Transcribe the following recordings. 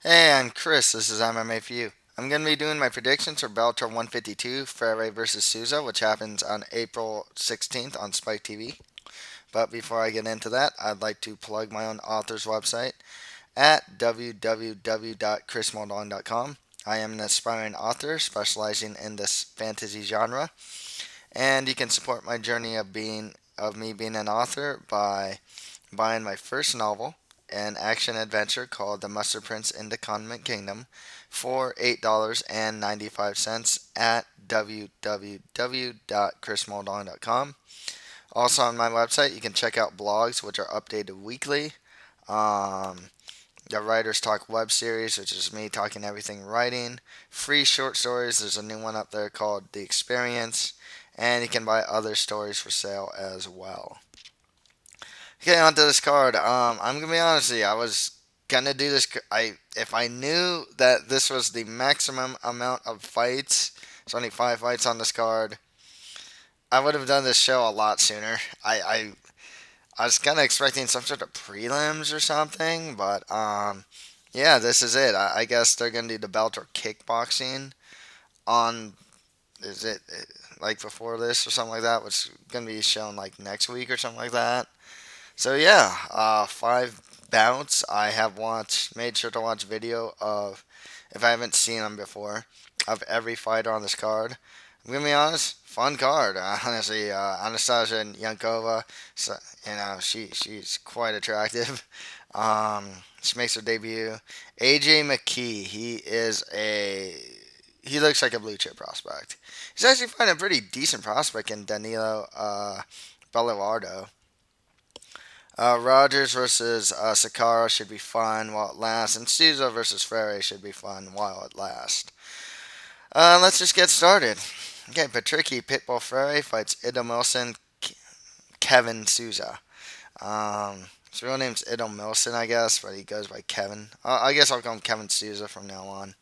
Hey, I'm Chris. This is MMA for you. I'm going to be doing my predictions for Bellator 152, Freire versus Souza, which happens on April 16th on Spike TV. But before I get into that, I'd like to plug my own author's website at www.chrismoldon.com. I am an aspiring author specializing in this fantasy genre, and you can support my journey of me being an author by buying my first novel, an action adventure called The Mustard Prince in the Condiment Kingdom, for $8.95 at www.chrismoldon.com. Also, on my website, you can check out blogs, which are updated weekly. Um, the Writers Talk web series, which is me talking everything writing. Free short stories. There's a new one up there called The Experience. And you can buy other stories for sale as well. Okay, onto this card. I'm gonna be honest with you. I was gonna do this. If I knew that this was the maximum amount of fights, there's only 5 fights on this card. I would have done this show a lot sooner. I was kind of expecting some sort of prelims or something, but yeah, this is it. I guess they're gonna do the Bellator kickboxing on. Is it like before this or something like that? Which is gonna be shown like next week or something like that. So yeah, 5 bouts. I have made sure to watch video of, if I haven't seen them before, of every fighter on this card. I'm gonna be honest, fun card. Honestly, Anastasia and Yankova, so, she's quite attractive. She makes her debut. AJ McKee, he looks like a blue chip prospect. He's actually finding a pretty decent prospect in Danilo Belluardo. Rogers versus Sakara should be fun while it lasts, and Souza versus Freire should be fun while it lasts. Let's just get started. Okay, Patricky Pitbull Freire fights Idom Kevin Souza. His real name's Idom I guess, but he goes by Kevin. I guess I'll call him Kevin Souza from now on.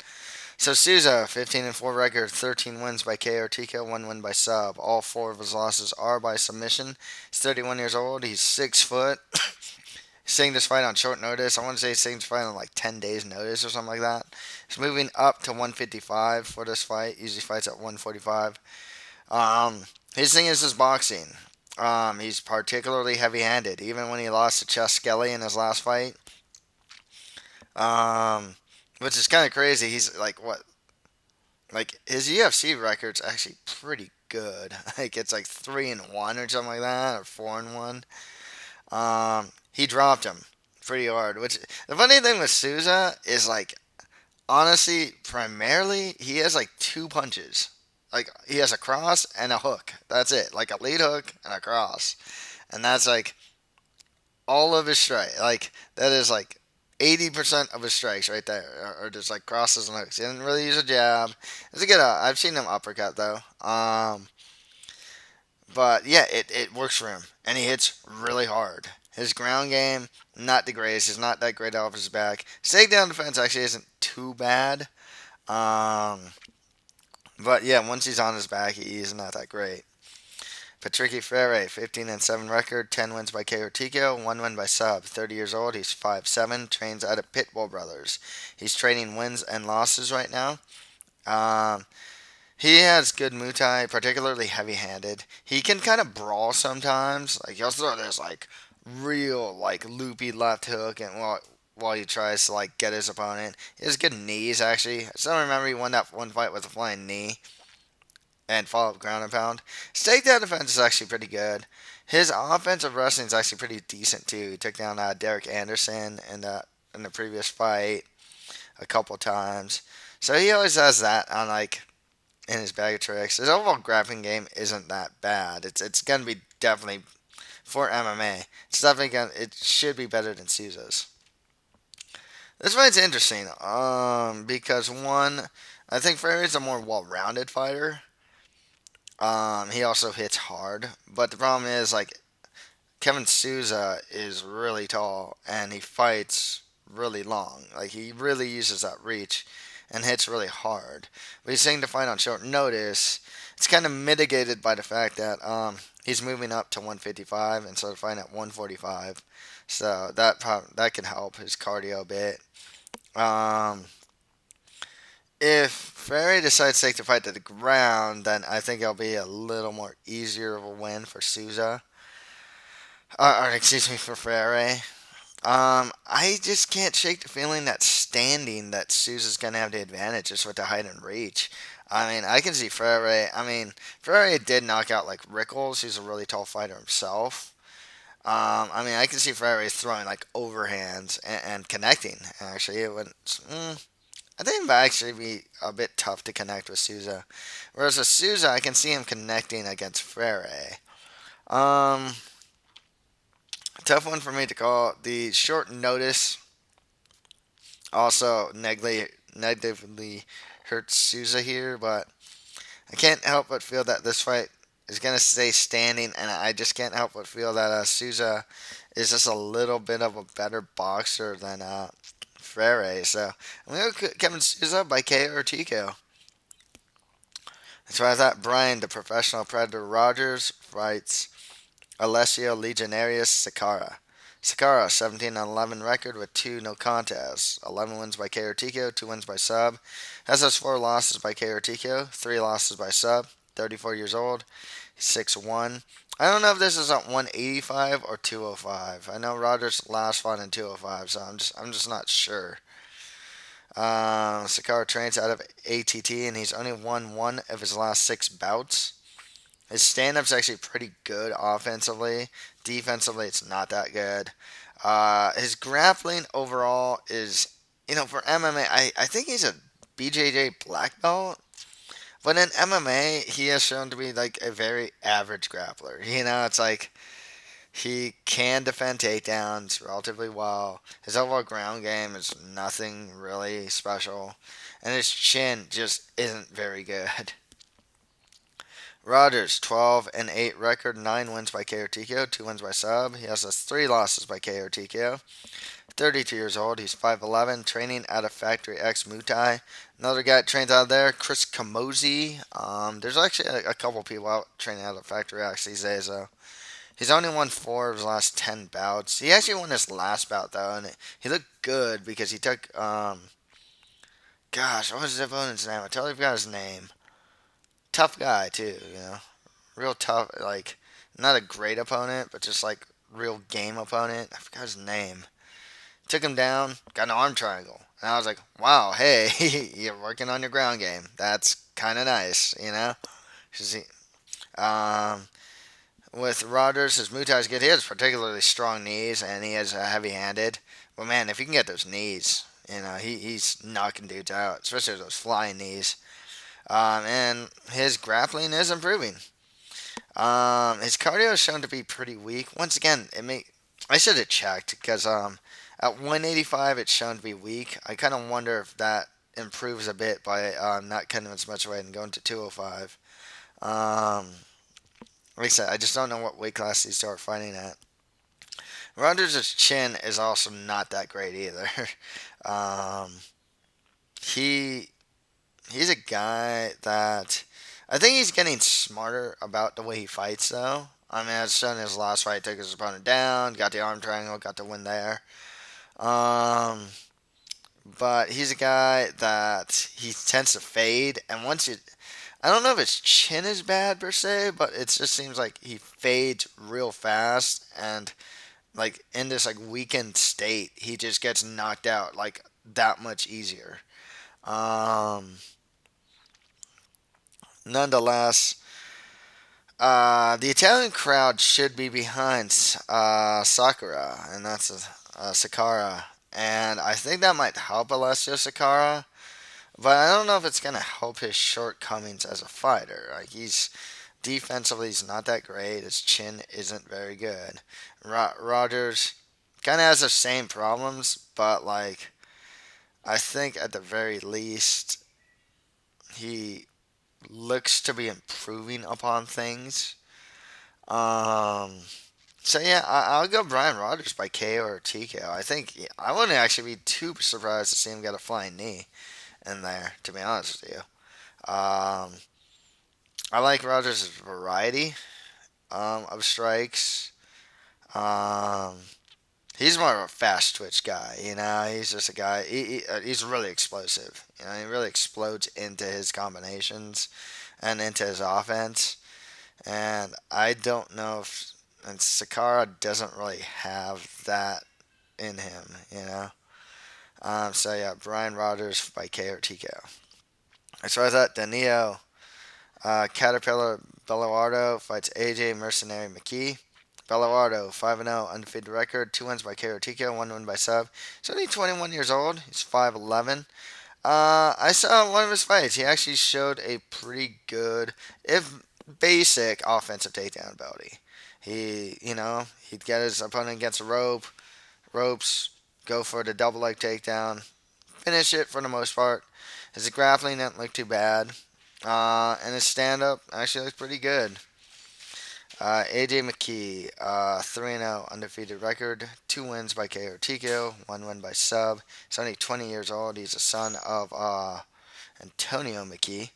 So Souza, 15-4 record, 13 wins by KO or TKO, 1 win by sub. All 4 of his losses are by submission. He's 31 years old. He's 6 foot. Seeing this fight on short notice. I want to say he's seeing this fight on like 10 days notice or something like that. He's moving up to 155 for this fight. Usually fights at 145. His thing is his boxing. He's particularly heavy-handed. Even when he lost to Chess Skelly in his last fight, um, which is kind of crazy. He's like what? Like his UFC record's actually pretty good. Like it's like 3-1 or something like that, or 4-1. He dropped him pretty hard. Which the funny thing with Souza is like, honestly, primarily he has like 2 punches. Like he has a cross and a hook. That's it. Like a lead hook and a cross, and that's like all of his strike. Like that is like 80% of his strikes right there are just like crosses and hooks. He didn't really use a jab. It's a good. I've seen him uppercut though. But yeah, it works for him, and he hits really hard. His ground game, not the greatest. He's not that great off his back. His takedown defense actually isn't too bad. Um, but yeah, once he's on his back, he's not that great. Patricky Freire, 15-7 record, 10 wins by KO TKO, 1 win by sub. 30 years old, he's 5'7", trains out of Pitbull Brothers. He's trading wins and losses right now. Um, he has good Muay Thai, particularly heavy-handed. He can kind of brawl sometimes. Like he'll throw this like real like loopy left hook, and while he tries to like get his opponent, he has good knees actually. I still remember he won that one fight with a flying knee and follow up ground and pound. His takedown defense is actually pretty good. His offensive wrestling is actually pretty decent too. He took down Derek Anderson in the previous fight a couple times, so he always has that on like in his bag of tricks. His overall grappling game isn't that bad. It's gonna be definitely for MMA. It's definitely gonna it should be better than Souza's. This fight's interesting, because one, I think Ferry's a more well-rounded fighter. He also hits hard, but the problem is like Kevin Souza is really tall and he fights really long. Like he really uses that reach and hits really hard. But he's saying to fight on short notice. It's kind of mitigated by the fact that he's moving up to 155 instead of fighting at 145. So that can help his cardio a bit. Um, if Freire decides to take the fight to the ground, then I think it'll be a little more easier of a win for Souza. Or excuse me, for Freire. I just can't shake the feeling that standing that Souza's gonna have the advantage just with the height and reach. I mean, I can see Freire. I mean, Freire did knock out like Rickles, who's a really tall fighter himself. I mean, I can see Freire throwing like overhands and connecting. Actually, it would. I think it might actually be a bit tough to connect with Souza. Whereas with Souza, I can see him connecting against Freire. Um, Tough one for me to call. The short notice also negatively hurts Souza here, but I can't help but feel that this fight is going to stay standing, and I just can't help but feel that Souza is just a little bit of a better boxer than Freire. So I'm going to go Kevin Souza by KO or TKO. That's why I thought Brian, the professional predator Rogers, fights Alessio Legionarius Sakara. Sakara, 17-11 record with 2 no contests. 11 wins by KO or TKO, 2 wins by sub. Has those 4 losses by KO or TKO, 3 losses by sub. 34 years old. He's 6'1". I don't know if this is at 185 or 205. I know Rogers last fought in 205, so I'm just not sure. Sakara trains out of ATT, and he's only won 1 of his last 6 bouts. His stand-up's actually pretty good offensively. Defensively, it's not that good. His grappling overall is, for MMA, I think he's a BJJ black belt. But in MMA, he has shown to be like a very average grappler. It's like he can defend takedowns relatively well. His overall ground game is nothing really special. And his chin just isn't very good. Rogers, 12-8 record, 9 wins by KO TKO, 2 wins by sub. He has 3 losses by KO TKO. 32 years old. He's 5'11", training out of Factory X Muay Thai. Another guy that trains out there, Chris Camozzi. There's actually a couple people out training out of Factory X these days, though. He's only won 4 of his last 10 bouts. He actually won his last bout, though, and he looked good because he took, gosh, what was his opponent's name? I totally forgot his name. Tough guy, too. Real tough, like, not a great opponent, but just, like, real game opponent. I forgot his name. Took him down, got an arm triangle. And I was like, wow, hey, you're working on your ground game. That's kind of nice. 'Cause um, with Rogers, his Muay Thai is good. He has particularly strong knees, and he is heavy-handed. But, man, if he can get those knees, he's knocking dudes out, especially those flying knees. And his grappling is improving. His cardio is shown to be pretty weak. Once again, I should have checked because at 185 it's shown to be weak. I kind of wonder if that improves a bit by not cutting as much weight and going to 205. Like I said, I just don't know what weight class these two are fighting at. Rogers' chin is also not that great either. um, he he's a guy that I think he's getting smarter about the way he fights, though. I mean, as shown in his last fight, took his opponent down, got the arm triangle, got the win there. Um, but he's a guy that he tends to fade, and I don't know if his chin is bad per se, but it just seems like he fades real fast, and like in this like weakened state, he just gets knocked out like that much easier. Um, Nonetheless, the Italian crowd should be behind Sakura, and that's Sakara. And I think that might help Alessio Sakara, but I don't know if it's going to help his shortcomings as a fighter. Like, defensively, he's not that great. His chin isn't very good. Rogers kind of has the same problems, but, like, I think at the very least, he looks to be improving upon things. Um, so yeah, I'll go Brian Rogers by KO or TKO. I think I wouldn't actually be too surprised to see him get a flying knee in there. To be honest with you, I like Rogers' variety of strikes. Um, He's more of a fast twitch guy, you know. He's just a guy. He's really explosive. You know, he really explodes into his combinations and into his offense. And I don't know if and Sakara doesn't really have that in him, you know. So yeah, Brian Rogers by KO TKO. So I thought Danilo, Caterpillar Belluardo fights AJ Mercenary McKee. Belluardo 5-0 undefeated record, 2 wins by KO TKO, 1 win by sub. He's only 21 years old. He's 5'11". I saw one of his fights. He actually showed a pretty good, if basic, offensive takedown ability. He'd get his opponent against a ropes, go for the double leg takedown, finish it for the most part. His grappling didn't look too bad, and his stand up actually looks pretty good. AJ McKee, 3-0 undefeated record, 2 wins by KO TKO, 1 win by sub. He's only 20 years old. He's the son of Antonio McKee.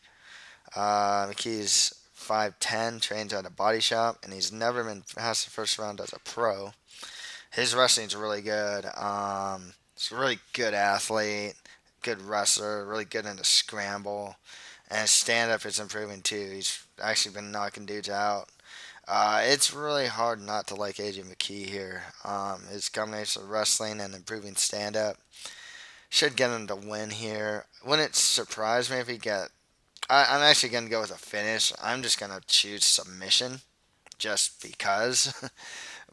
McKee's 5'10", trains at a body shop, and he's never been past the first round as a pro. His wrestling's really good. He's a really good athlete, good wrestler, really good in the scramble, and his stand-up is improving too. He's actually been knocking dudes out. It's really hard not to like AJ McKee here. His combination of wrestling and improving stand-up should get him to win here. Wouldn't surprise me if he get. I'm actually going to go with a finish. I'm just going to choose submission just because.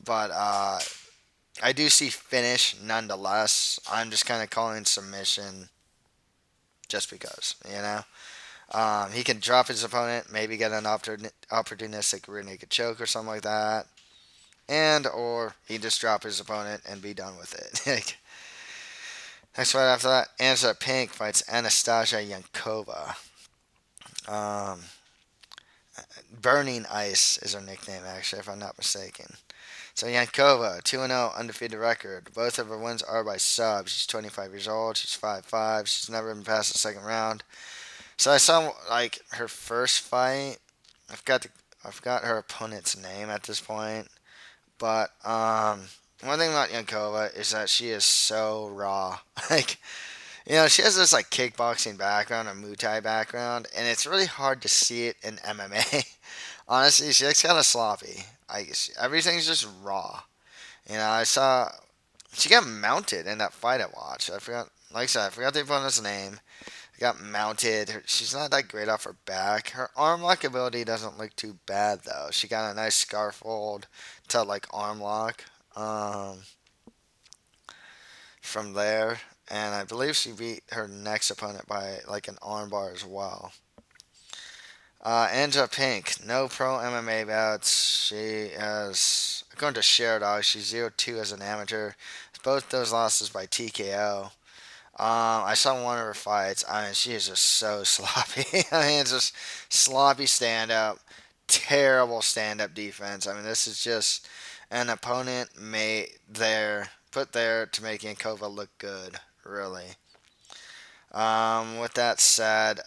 But I do see finish nonetheless. I'm just kind of calling submission just because, you know. He can drop his opponent, maybe get an opportunistic rear naked choke or something like that, and or he just drop his opponent and be done with it. Next fight after that, Angela Pink fights Anastasia Yankova. Um, Burning Ice is her nickname, actually, if I'm not mistaken. So Yankova, 2-0, undefeated record. Both of her wins are by sub. She's 25 years old. She's 5'5". She's never been past the second round. So I saw like her first fight. I forgot her opponent's name at this point. But one thing about Yankova is that she is so raw. Like, she has this like kickboxing background or Muay Thai background, and it's really hard to see it in MMA. Honestly, she looks kind of sloppy. Everything's just raw. I saw she got mounted in that fight I watched. I forgot, like I said, I forgot the opponent's name. Got mounted. She's not that great off her back. Her arm lock ability doesn't look too bad though. She got a nice scarf hold to like arm lock from there, and I believe she beat her next opponent by like an armbar as well. Angela Pink, no pro MMA bouts. She has, according to Sherdog, she's 0-2 as an amateur. Both those losses by TKO. I saw one of her fights. I mean, she is just so sloppy. I mean, it's just sloppy stand up, terrible stand up defense. I mean, this is just an opponent put there to make Yankova look good, really. With that said,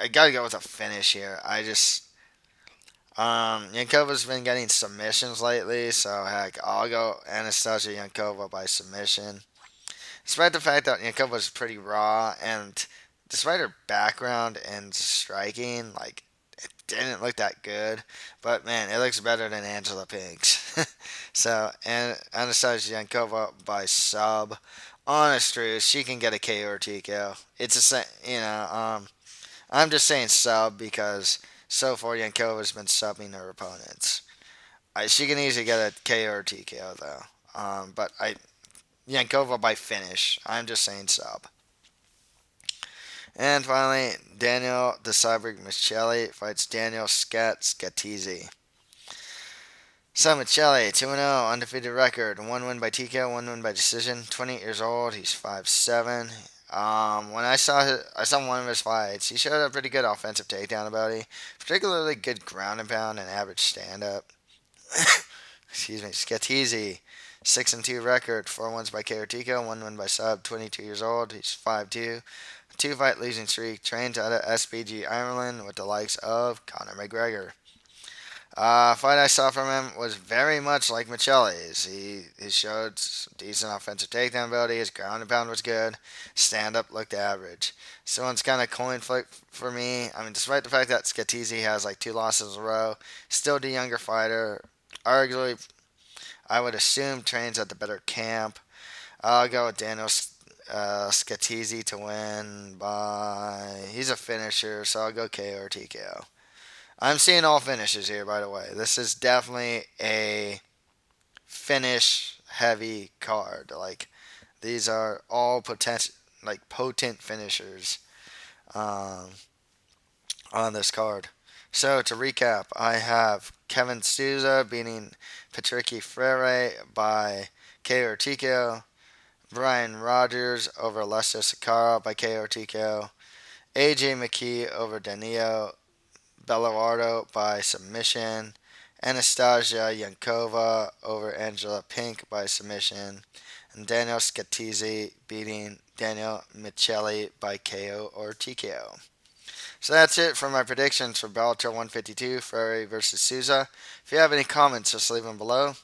I gotta go with a finish here. Yankova's been getting submissions lately, so heck, I'll go Anastasia Yankova by submission. Despite the fact that Yankova was pretty raw, and despite her background and striking, like, it didn't look that good. But man, it looks better than Angela Pink's. So, and Anastasia Yankova by sub. Honest truth, she can get a KO or TKO. It's I'm just saying sub because so far Yankova's been subbing her opponents. She can easily get a KO or TKO though. But Yankova by finish. I'm just saying sub. And finally, Daniel the Cyborg Miceli fights Daniel Scatizzi. So Miceli, 2-0, undefeated record. 1 win by TKO, 1 win by decision. 28 years old. He's 5'7". When I saw one of his fights. He showed a pretty good offensive takedown ability, particularly good ground and pound and average stand up. Excuse me, Scatizzi, 6-2 record, 4 wins by KO TKO, 1 win by sub. 22 years old. He's 5'2". 2-fight losing streak. Trains out of SBG Ireland with the likes of Conor McGregor. Fight I saw from him was very much like Miceli's. He showed some decent offensive takedown ability. His ground and pound was good. Stand up looked average. So one's kind of coin flip for me. I mean, despite the fact that Scatizzi has like 2 losses in a row, still the younger fighter. Arguably, I would assume trains at the better camp. I'll go with Daniel Scatizzi to win by. He's a finisher, so I'll go KO or TKO. I'm seeing all finishes here, by the way. This is definitely a finish heavy card. Like these are all potent finishers um, on this card. So to recap, I have Kevin Souza beating Patricky Freire by KO or TKO. Brian Rogers over Alessio Sakara by KO or TKO. AJ McKee over Danilo Belluardo by submission. Anastasia Yankova over Anjela Pink by submission. And Daniel Scatizzi beating Daniel Miceli by KO or TKO. So that's it for my predictions for Bellator 152, Freire versus Souza. If you have any comments, just leave them below.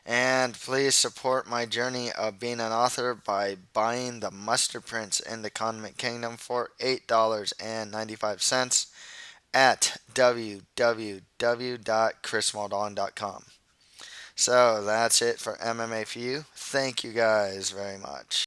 And please support my journey of being an author by buying The Mustard Prince in the Condiment Kingdom for $8.95 at www.chrismaldon.com. So that's it for MMA for you. Thank you guys very much.